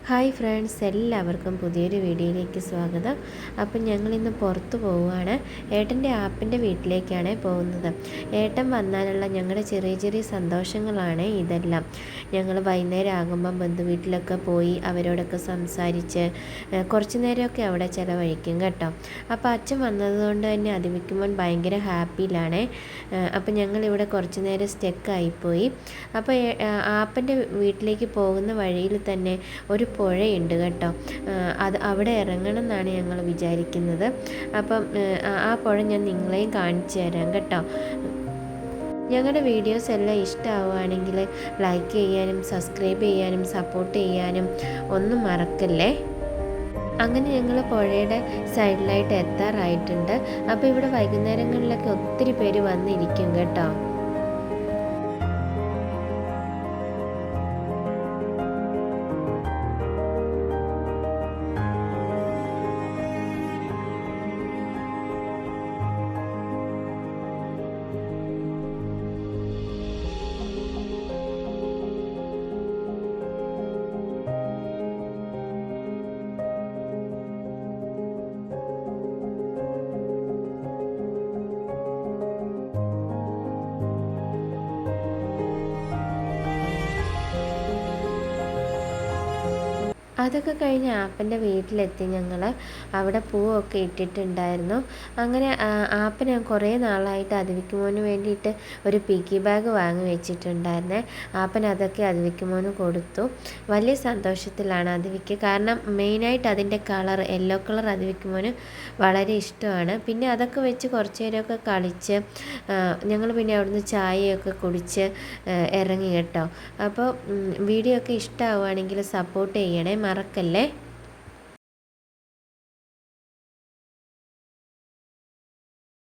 Hi friends, എല്ലാവർക്കും പുതിയൊരു വീഡിയോയിലേക്ക് സ്വാഗതം. അപ്പം ഞങ്ങളിന്ന് പുറത്ത് പോവുകയാണ്. ഏട്ടൻ്റെ ആപ്പിൻ്റെ വീട്ടിലേക്കാണ് പോകുന്നത്. ഏട്ടൻ വന്നാലുള്ള ഞങ്ങളുടെ ചെറിയ ചെറിയ സന്തോഷങ്ങളാണ് ഇതെല്ലാം. ഞങ്ങൾ വൈകുന്നേരം ആകുമ്പം ബന്ധുവീട്ടിലൊക്കെ പോയി അവരോടൊക്കെ സംസാരിച്ച് കുറച്ച് നേരമൊക്കെ അവിടെ ചിലവഴിക്കും കേട്ടോ. അപ്പോൾ അച്ഛൻ വന്നതുകൊണ്ട് തന്നെ അതിമിക്കുമ്പോൾ ഭയങ്കര ഹാപ്പിയിലാണ്. അപ്പം ഞങ്ങളിവിടെ കുറച്ച് നേരം സ്റ്റക്കായിപ്പോയി. അപ്പോൾ ആപ്പൻ്റെ വീട്ടിലേക്ക് പോകുന്ന വഴിയിൽ തന്നെ ഒരു പുഴയുണ്ട് കേട്ടോ. അവിടെ ഇറങ്ങണം എന്നാണ് ഞങ്ങൾ വിചാരിക്കുന്നത്. അപ്പം ആ പുഴ ഞാൻ നിങ്ങളെയും കാണിച്ചു തരാം കേട്ടോ. ഞങ്ങളുടെ വീഡിയോസ് എല്ലാം ഇഷ്ടമാവുകയാണെങ്കിൽ ലൈക്ക് ചെയ്യാനും സബ്സ്ക്രൈബ് ചെയ്യാനും സപ്പോർട്ട് ചെയ്യാനും ഒന്നും മറക്കല്ലേ. അങ്ങനെ ഞങ്ങൾ പുഴയുടെ സൈഡിലായിട്ട് എത്താറായിട്ടുണ്ട്. അപ്പോൾ ഇവിടെ വൈകുന്നേരങ്ങളിലൊക്കെ ഒത്തിരി പേര് വന്നിരിക്കും കേട്ടോ. അതൊക്കെ കഴിഞ്ഞ് ആപ്പൻ്റെ വീട്ടിലെത്തി ഞങ്ങൾ. അവിടെ പൂവൊക്കെ ഇട്ടിട്ടുണ്ടായിരുന്നു. അങ്ങനെ ആപ്പന് കുറേ നാളായിട്ട് അതിവിക്കുമോന് വേണ്ടിയിട്ട് ഒരു പിഗ്ഗി ബാഗ് വാങ്ങി വെച്ചിട്ടുണ്ടായിരുന്നേ. ആപ്പൻ അതൊക്കെ അതിവിക്കുമോന് കൊടുത്തു. വലിയ സന്തോഷത്തിലാണ് അതിവിക്ക്. കാരണം മെയിനായിട്ട് അതിൻ്റെ കളർ യെല്ലോ കളർ അതിവിക്കുമോന് വളരെ ഇഷ്ടമാണ്. പിന്നെ അതൊക്കെ വെച്ച് കുറച്ച് നേരമൊക്കെ കളിച്ച് ഞങ്ങൾ പിന്നെ അവിടുന്ന് ചായയൊക്കെ കുടിച്ച് ഇറങ്ങി കേട്ടോ. അപ്പോൾ വീഡിയോ ഒക്കെ ഇഷ്ടമാവുകയാണെങ്കിൽ സപ്പോർട്ട് ചെയ്യണേ, മറക്കല്ലേ.